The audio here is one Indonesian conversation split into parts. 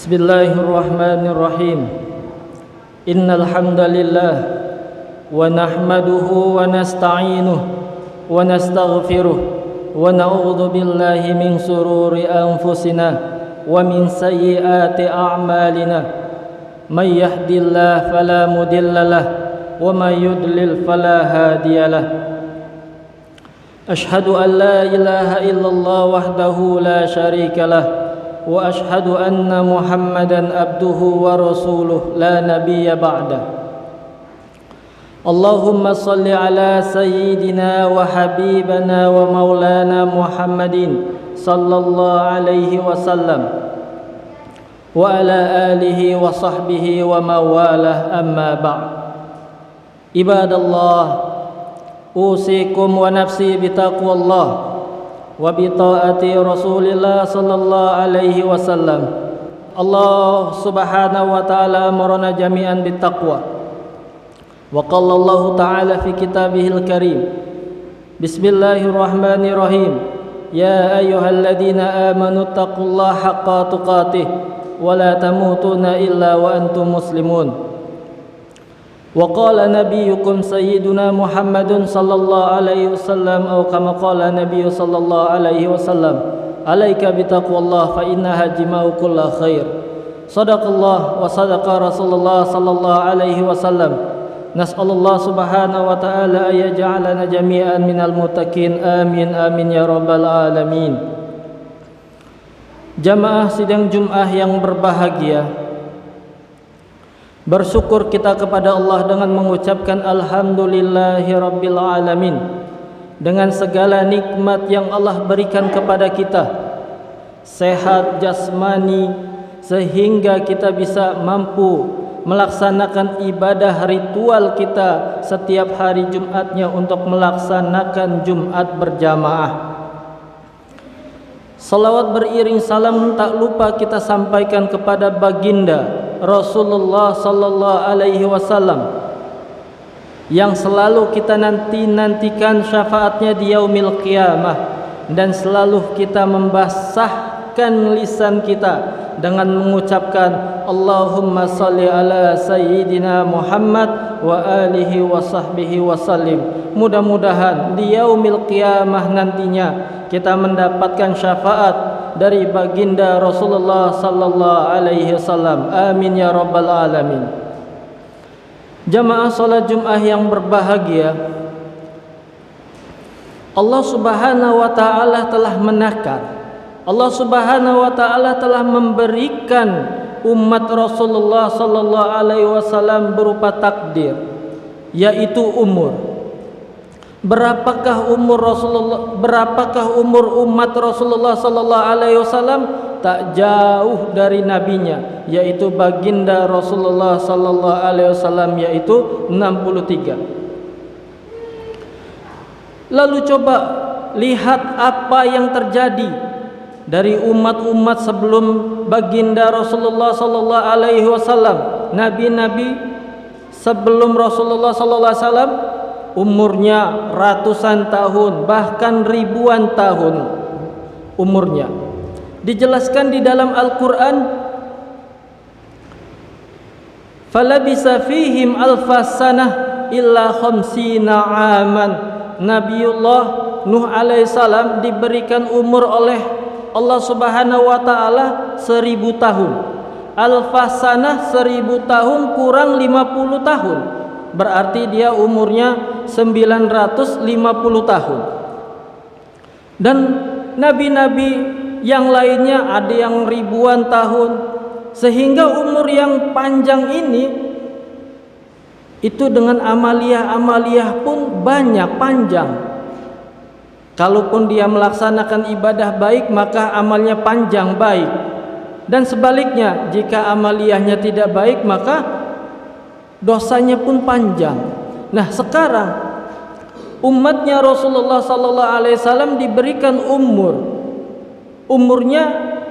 Bismillahirrahmanirrahim. Innal hamdalillah wa nahmaduhu wa nasta'inuhu wa nastaghfiruh wa na'udzu billahi min shururi anfusina wa min sayyiati a'malina. May yahdihillahu fala mudhillalah wa may yudlil fala hadiyalah. Ashhadu an la ilaha illallah wahdahu la syarikalah wa ashhadu anna Muhammadan abduhu wa rasuluh la nabiyya ba'da. Allahumma salli ala sayyidina wa habibana wa maulana Muhammadin sallallahu alaihi wasallam wa ala alihi wa sahbihi wa mawalah, amma ba'd. Ibadallah, usikum wa nafsi bitaqwallah wa bi taati Rasulillah sallallahu alaihi wasallam. Allah subhanahu wa ta'ala amarna jami'an bittaqwa. Wa qala Allah ta'ala fi kitabihil karim, Bismillahirrahmanirrahim. Ya ayyuhalladzina amanu taqullaha haqqa tuqatih wa la tamutunna illa wa antum muslimun. Wa qala nabiyyukum sayyiduna Muhammadun sallallahu alaihi wasallam aw kama qala nabiyyu sallallahu alaihi wasallam, alaika bitaqwallah fa innaha jima'u kulli khair. Sadaqallah wa sadaqa Rasulullah sallallahu alaihi wasallam. Nas'alullah subhanahu wa ta'ala ay yaj'alana jami'an minal muttaqin. Amin amin ya rabbal alamin. Jamaah sidang Jumat yang berbahagia, bersyukur kita kepada Allah dengan mengucapkan alhamdulillahi rabbil alamin, dengan segala nikmat yang Allah berikan kepada kita, sehat jasmani sehingga kita bisa mampu melaksanakan ibadah ritual kita setiap hari Jumatnya untuk melaksanakan Jumat berjamaah. Salawat beriring salam tak lupa kita sampaikan kepada baginda Rasulullah sallallahu alaihi wasallam yang selalu kita nantikan syafaatnya di yaumil qiyamah, dan selalu kita membasahkan lisan kita dengan mengucapkan Allahumma salli ala sayyidina Muhammad wa alihi wa sahbihi wasallim. Mudah-mudahan di yaumil qiyamah nantinya kita mendapatkan syafaat dari baginda Rasulullah sallallahu alaihi wasallam. Amin ya rabbal alamin. Jamaah salat Jumat yang berbahagia, Allah Subhanahu wa taala telah menakar, Allah Subhanahu wa taala telah memberikan umat Rasulullah sallallahu alaihi wasallam berupa takdir, yaitu umur. Berapakah umur Rasulullah? Berapakah umur umat Rasulullah sallallahu alaihi wasallam? Tak jauh dari nabinya, yaitu baginda Rasulullah sallallahu alaihi wasallam, yaitu 63. Lalu coba lihat apa yang terjadi dari umat-umat sebelum baginda Rasulullah sallallahu alaihi wasallam. Nabi-nabi sebelum Rasulullah sallallahu alaihi wasallam umurnya ratusan tahun, bahkan ribuan tahun umurnya. Dijelaskan di dalam Al-Quran, falabisa fihim alfasanah illa khamsina aman. Nabiullah Nuh alaihissalam diberikan umur oleh Allah subhanahu wa ta'ala 1000 tahun. Alfasanah 1000 tahun kurang 50 tahun, berarti dia umurnya 950 tahun. Dan nabi-nabi yang lainnya ada yang ribuan tahun, sehingga umur yang panjang ini itu dengan amaliyah pun banyak, panjang. Kalaupun dia melaksanakan ibadah baik, maka amalnya panjang baik, dan sebaliknya jika amaliyahnya tidak baik, maka dosanya pun panjang. Nah, sekarang umatnya Rasulullah sallallahu alaihi wasallam diberikan umurnya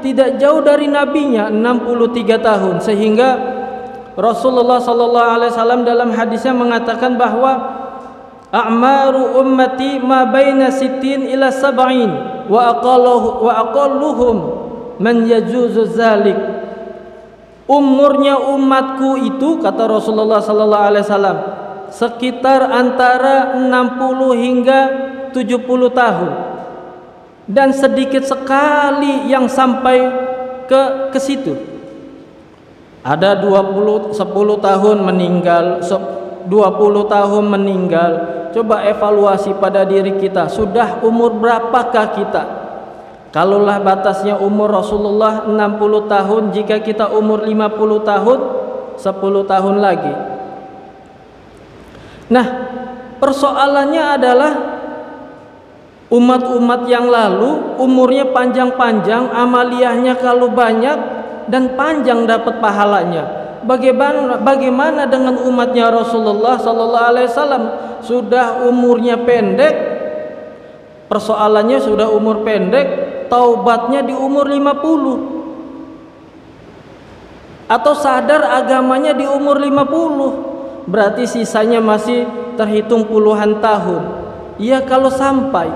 tidak jauh dari nabinya, 63 tahun, sehingga Rasulullah sallallahu alaihi wasallam dalam hadisnya mengatakan bahwa a'maru ummati ma baina sittin ila sab'in wa aqalluhum man yajuzu zalik. Umurnya umatku itu, kata Rasulullah sallallahu alaihi wasallam, sekitar antara 60 hingga 70 tahun. Dan sedikit sekali yang sampai ke situ. Ada 10 tahun meninggal, 20 tahun meninggal. Coba evaluasi pada diri kita, sudah umur berapakah kita? Kalaulah batasnya umur Rasulullah 60 tahun, jika kita umur 50 tahun, 10 tahun lagi. Nah, persoalannya adalah umat-umat yang lalu umurnya panjang-panjang, amaliyahnya kalau banyak dan panjang dapat pahalanya. Bagaimana dengan umatnya Rasulullah sallallahu alaihi wasallam? Sudah umurnya pendek, persoalannya sudah umur pendek, taubatnya di umur 50, atau sadar agamanya di umur 50, berarti sisanya masih terhitung puluhan tahun. Ya kalau sampai.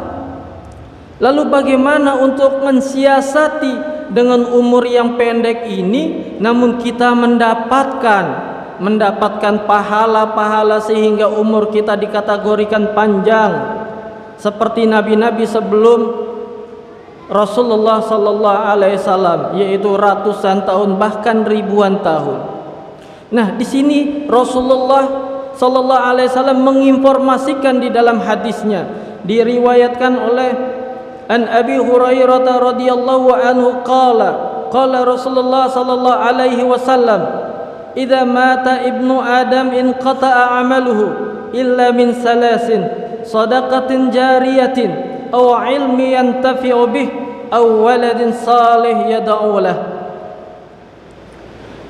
Lalu bagaimana untuk mensiasati dengan umur yang pendek ini, namun kita mendapatkan pahala-pahala sehingga umur kita dikategorikan panjang seperti nabi-nabi sebelum Rasulullah sallallahu alaihi wasallam, yaitu ratusan tahun bahkan ribuan tahun. Nah, di sini Rasulullah sallallahu alaihi wasallam menginformasikan di dalam hadisnya, diriwayatkan oleh An Abi Hurairah radhiyallahu anhu qala Rasulullah sallallahu alaihi wasallam, idza mata ibnu adam inqata'a 'amaluhu illa min salasin, sadaqatin jariyatin aw 'ilmi yantafi'u bih aw waladin salih yad'u lah.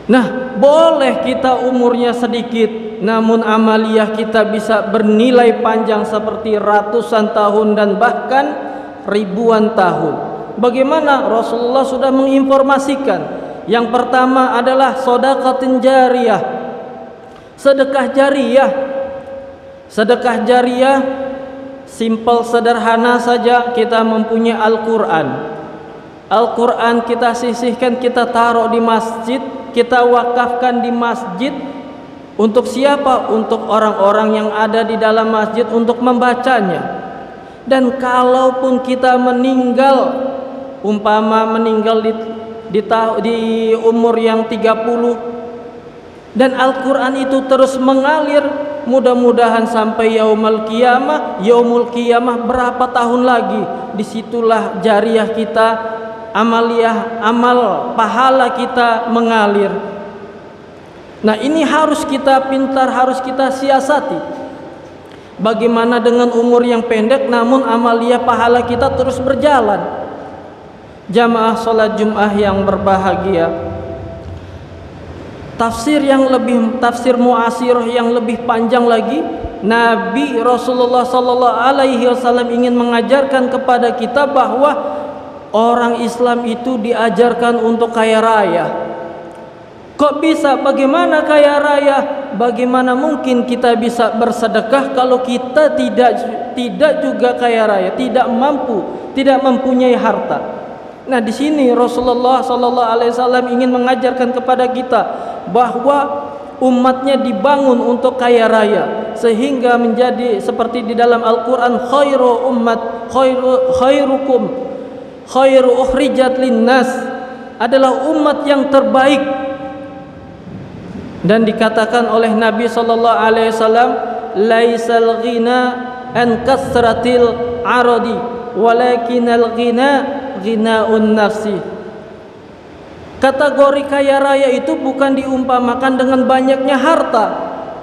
Nah, boleh kita umurnya sedikit, namun amaliyah kita bisa bernilai panjang seperti ratusan tahun dan bahkan ribuan tahun. Bagaimana? Rasulullah sudah menginformasikan. Yang pertama adalah sedekah jariyah. Sedekah jariyah. Sedekah jariyah simpel sederhana saja, kita mempunyai Al-Qur'an. Al-Qur'an kita sisihkan, kita taruh di masjid, kita wakafkan di masjid. Untuk siapa? Untuk orang-orang yang ada di dalam masjid untuk membacanya. Dan kalaupun kita meninggal, umpama meninggal di umur yang 30, dan Al-Quran itu terus mengalir, mudah-mudahan sampai yaumul qiyamah berapa tahun lagi, disitulah jariah kita, amal pahala kita mengalir. Nah, ini harus kita pintar, harus kita siasati. Bagaimana dengan umur yang pendek namun amaliyah pahala kita terus berjalan? Jamaah salat Jumat yang berbahagia, tafsir muasirah yang lebih panjang lagi, Nabi Rasulullah sallallahu alaihi wasallam ingin mengajarkan kepada kita bahwa orang Islam itu diajarkan untuk kaya raya. Kok bisa? Bagaimana kaya raya? Bagaimana mungkin kita bisa bersedekah kalau kita tidak juga kaya raya, tidak mempunyai harta? Nah, di sini Rasulullah sallallahu alaihi wasallam ingin mengajarkan kepada kita bahwa umatnya dibangun untuk kaya raya, sehingga menjadi seperti di dalam Al-Qur'an, khairukum khairu ukhrijat linnas, adalah umat yang terbaik. Dan dikatakan oleh Nabi sallallahu alaihi wasallam, laisal ghina an kasratil aradi walakinal ghina ghinaun nafsi. Kategori kaya raya itu bukan diumpamakan dengan banyaknya harta,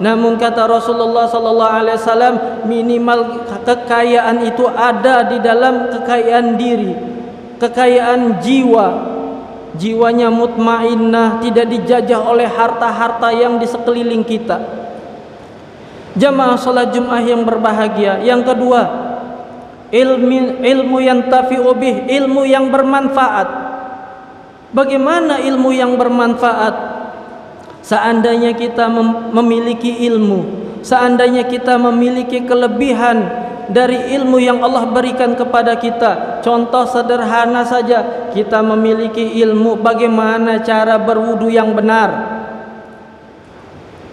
namun kata Rasulullah sallallahu alaihi wasallam, minimal kekayaan itu ada di dalam kekayaan diri, kekayaan jiwa. Jiwanya mutmainnah, tidak dijajah oleh harta-harta yang di sekeliling kita. Jamaah salat Jumat yang berbahagia, yang kedua, ilmu yang tafi'u bih, ilmu yang bermanfaat. Bagaimana ilmu yang bermanfaat? Seandainya kita memiliki ilmu, seandainya kita memiliki kelebihan dari ilmu yang Allah berikan kepada kita, contoh sederhana saja, kita memiliki ilmu bagaimana cara berwudu yang benar.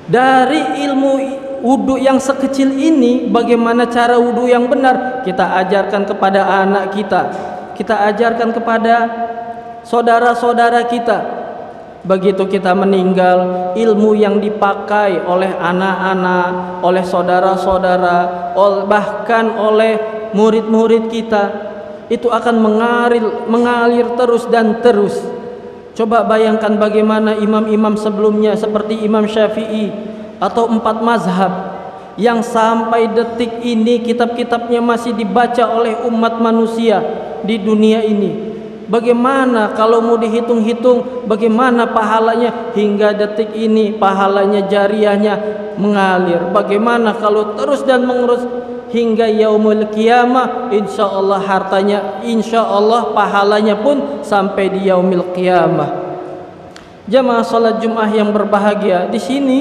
Dari ilmu wudu yang sekecil ini, bagaimana cara wudu yang benar, kita ajarkan kepada anak kita ajarkan kepada saudara-saudara kita. Begitu kita meninggal, ilmu yang dipakai oleh anak-anak, oleh saudara-saudara, bahkan oleh murid-murid kita, itu akan mengalir terus dan terus. Coba bayangkan bagaimana imam-imam sebelumnya seperti Imam Syafi'i atau 4 mazhab yang sampai detik ini kitab-kitabnya masih dibaca oleh umat manusia di dunia ini. Bagaimana kalau mau dihitung-hitung bagaimana pahalanya hingga detik ini, pahalanya jariahnya mengalir. Bagaimana kalau terus dan menerus hingga yaumul qiyamah, insyaallah hartanya, insyaallah pahalanya pun sampai di yaumil qiyamah. Jamaah salat Jumat yang berbahagia, di sini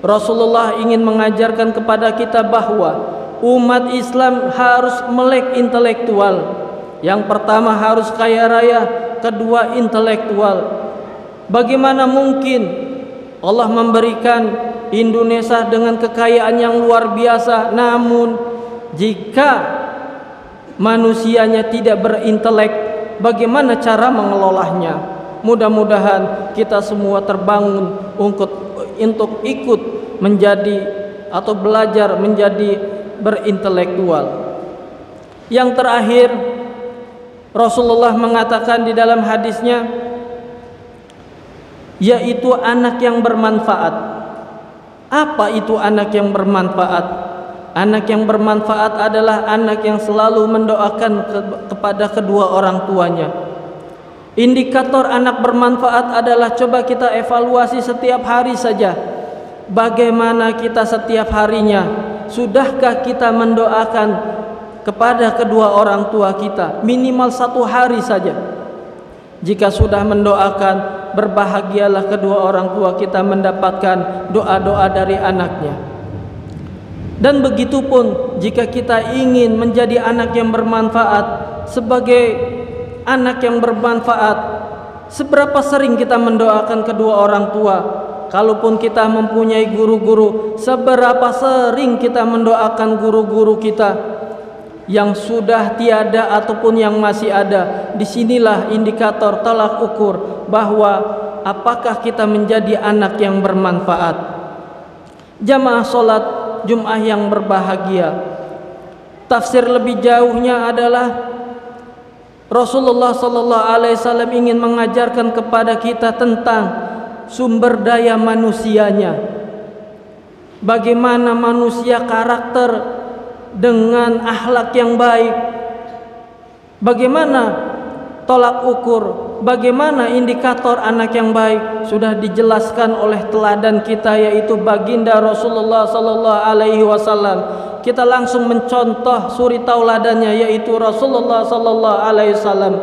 Rasulullah ingin mengajarkan kepada kita bahwa umat Islam harus melek intelektual. Yang pertama harus kaya raya, kedua intelektual. Bagaimana mungkin Allah memberikan Indonesia dengan kekayaan yang luar biasa, namun jika manusianya tidak berintelek, bagaimana cara mengelolanya? Mudah-mudahan kita semua terbangun untuk ikut menjadi atau belajar menjadi berintelektual. Yang terakhir, Rasulullah mengatakan di dalam hadisnya, yaitu anak yang bermanfaat. Apa itu anak yang bermanfaat? Anak yang bermanfaat adalah anak yang selalu mendoakan kepada kedua orang tuanya. Indikator anak bermanfaat adalah coba kita evaluasi setiap hari saja. Bagaimana kita setiap harinya? Sudahkah kita mendoakan kepada kedua orang tua kita minimal 1 hari saja? Jika sudah mendoakan, berbahagialah kedua orang tua kita mendapatkan doa-doa dari anaknya. Dan begitu pun jika kita ingin menjadi anak yang bermanfaat, sebagai anak yang bermanfaat, seberapa sering kita mendoakan kedua orang tua? Kalaupun kita mempunyai guru-guru, seberapa sering kita mendoakan guru-guru kita yang sudah tiada ataupun yang masih ada? Disinilah indikator tolak ukur bahwa apakah kita menjadi anak yang bermanfaat. Jamaah solat Jumat yang berbahagia, tafsir lebih jauhnya adalah Rasulullah SAW ingin mengajarkan kepada kita tentang sumber daya manusianya. Bagaimana manusia karakter dengan akhlak yang baik, bagaimana tolak ukur, bagaimana indikator anak yang baik, sudah dijelaskan oleh teladan kita yaitu baginda Rasulullah SAW. Kita langsung mencontoh suri tauladannya yaitu Rasulullah SAW.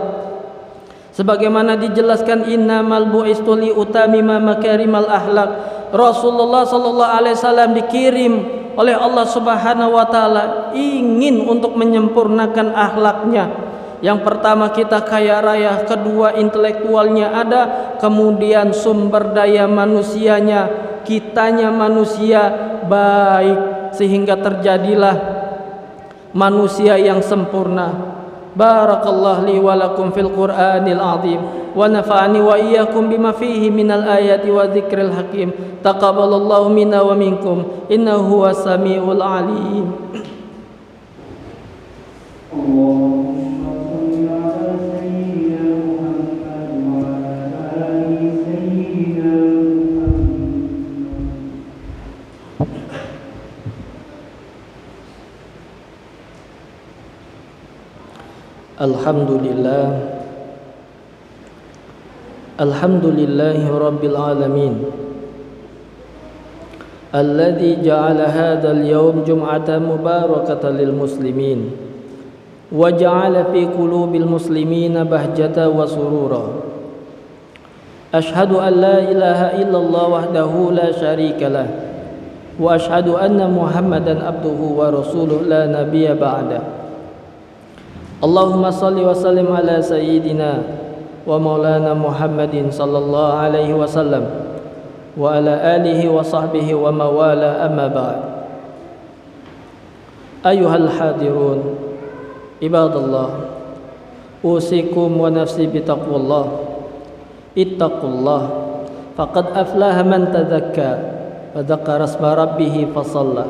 Sebagaimana dijelaskan, innamal bu'istu li utamima makarimal akhlak. Rasulullah SAW dikirim oleh Allah Subhanahu wa taala ingin untuk menyempurnakan akhlaknya. Yang pertama kita kaya raya, kedua intelektualnya ada, kemudian sumber daya manusianya, kitanya manusia baik, sehingga terjadilah manusia yang sempurna. Barakallahu li wa lakum fil Qur'anil azim wa nafa'ani wa iyyakum bima fihi minal ayati wa dzikril hakim. Taqabbalallahu minna wa minkum innahu huwas samiul alim. Alhamdulillah, alhamdulillahi rabbil alamin, alladzi ja'ala hadzal yawm jum'atan mubarakatan lil muslimin wa ja'ala fi qulubil muslimina bahjatan wa surura. Ashhadu an la ilaha illallah wahdahu la syarika lah wa ashhadu anna Muhammadan abduhu wa rasuluhu la nabiyya ba'da. Allahumma salli wa sallim ala sayyidina wa maulana Muhammadin sallallahu alaihi wasallam wa ala alihi wa sahbihi wa mawala, amma ba'd. Ayuhal hadirun ibadallah, usikum wa nafsi bitaqwallah. Ittaqullah faqad aflaha man tadakka wa dzakara isma rabbih fa shalla.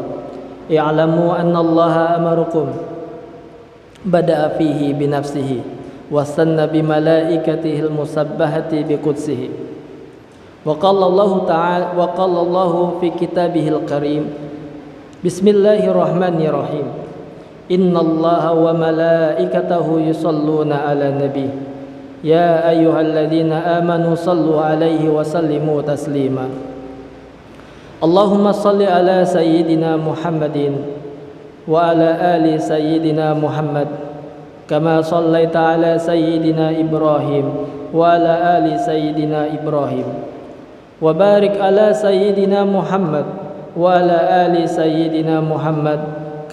I'lamu anna Allaha amarukum bada'a fihi bi nafsihi wa sanna bi malaikatihi al-musabbahati bi qudsihi. Wa qala Allah fi kitabihil karim, bismillahirrahmanirrahim, innallaha wa malaikatahu yusalluna ala nabi ya ayyuhalladzina amanu sallu alaihi wa sallimu taslima. Allahumma salli ala sayyidina Muhammadin wa ala ali sayyidina Muhammad kama sallaita ala sayyidina Ibrahim wa ala ali sayyidina Ibrahim wa barik ala sayyidina Muhammad wa ala ali sayyidina Muhammad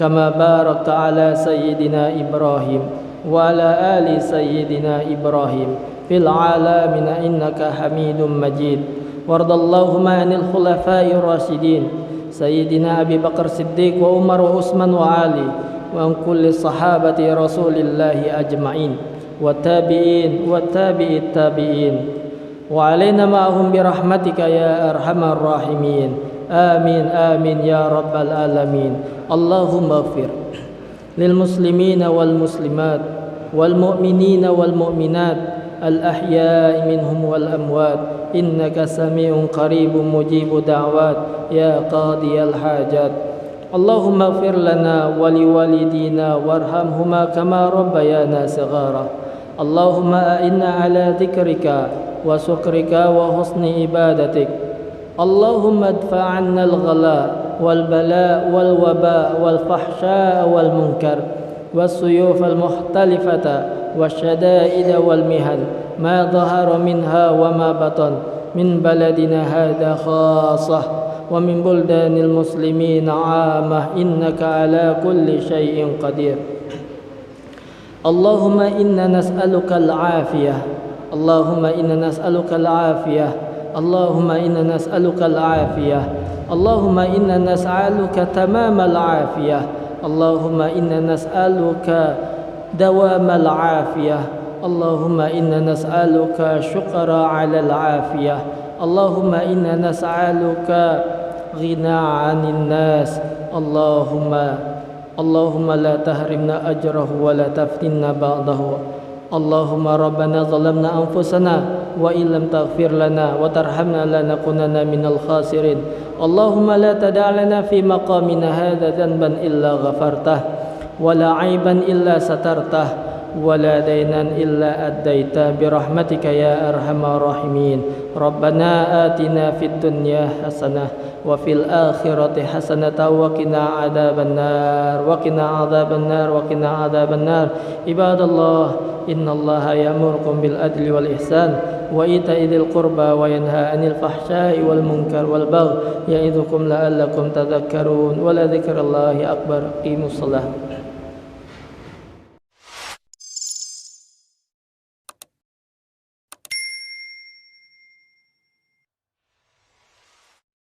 kama barakta ala sayyidina Ibrahim wa ala ali sayyidina Ibrahim fil alamin innaka Hamidum Majid. Wardallahumma anil khulafa'ir rasyidin Sayyidina Abi Bakar Siddiq wa Umar wa Utsman wa Ali wa an kulli sahabati Rasulillahi ajma'in wa tabi'in wa tabi'it tabi'in wa alaina ma'ahum bi rahmatika ya arhamar rahimin. Amin amin ya rabbal alamin. Allahumma ighfir lil muslimina wal muslimat wal mu'minina wal mu'minat al-ahya'i minhum wal amwat innaka sami'un qaribun mujibud da'wat ya qadiyal hajat. Allahumma ighfir lana wa liwalidina warhamhuma kama rabbayana shighara. Allahumma a'inna ala dhikrika wa syukrika wa husni ibadatik. Allahumma adfa' 'anna al-ghala wal bala wal waba wal fahsya wal munkar was suyuf al mukhtalifata wasyada'id wal mihan ma dhahara minha wa ma batan min baladina hadha khassah wa min buldanil muslimin 'amah innaka ala kulli syai'in qadir. Allahumma inna nas'aluka al-'afiyah. Allahumma inna nas'aluka al-'afiyah. Allahumma inna nas'aluka al-'afiyah. Allahumma inna nas'aluka tamamal 'afiyah. Allahumma inna nas'aluka dawamal 'afiyah. Allahumma inna nas'aluka syukra 'alal 'afiyah. Allahumma inna nas'aluka ghina 'anil nas. Allahumma la tahrimna ajrahu wa la taftinna ba'dahu. Allahumma rabbana zalamna anfusana wa illam taghfir lana wa tarhamna lanakunanna minal khasirin. Allahumma la tada' lana fi maqamina hadha dhanban illa ghafartah wa la 'aiban illa satartah wa la daynan illa addaita bi rahmatika ya arhamar rahimin. Rabbana atina fid dunya hasanah wa fil akhirati hasanatan wa qina adzabannar wa qina adzabannar wa qina adzabannar. Ibadallah, innallaha ya'murukum bil adli wal ihsan wa ita'i dzil qurba wa yanha 'anil fahsya'i wal munkar wal baghi ya'idzukum la'allakum tadhakkarun. Wa la dzikrallahi akbar. Aqimus shalah.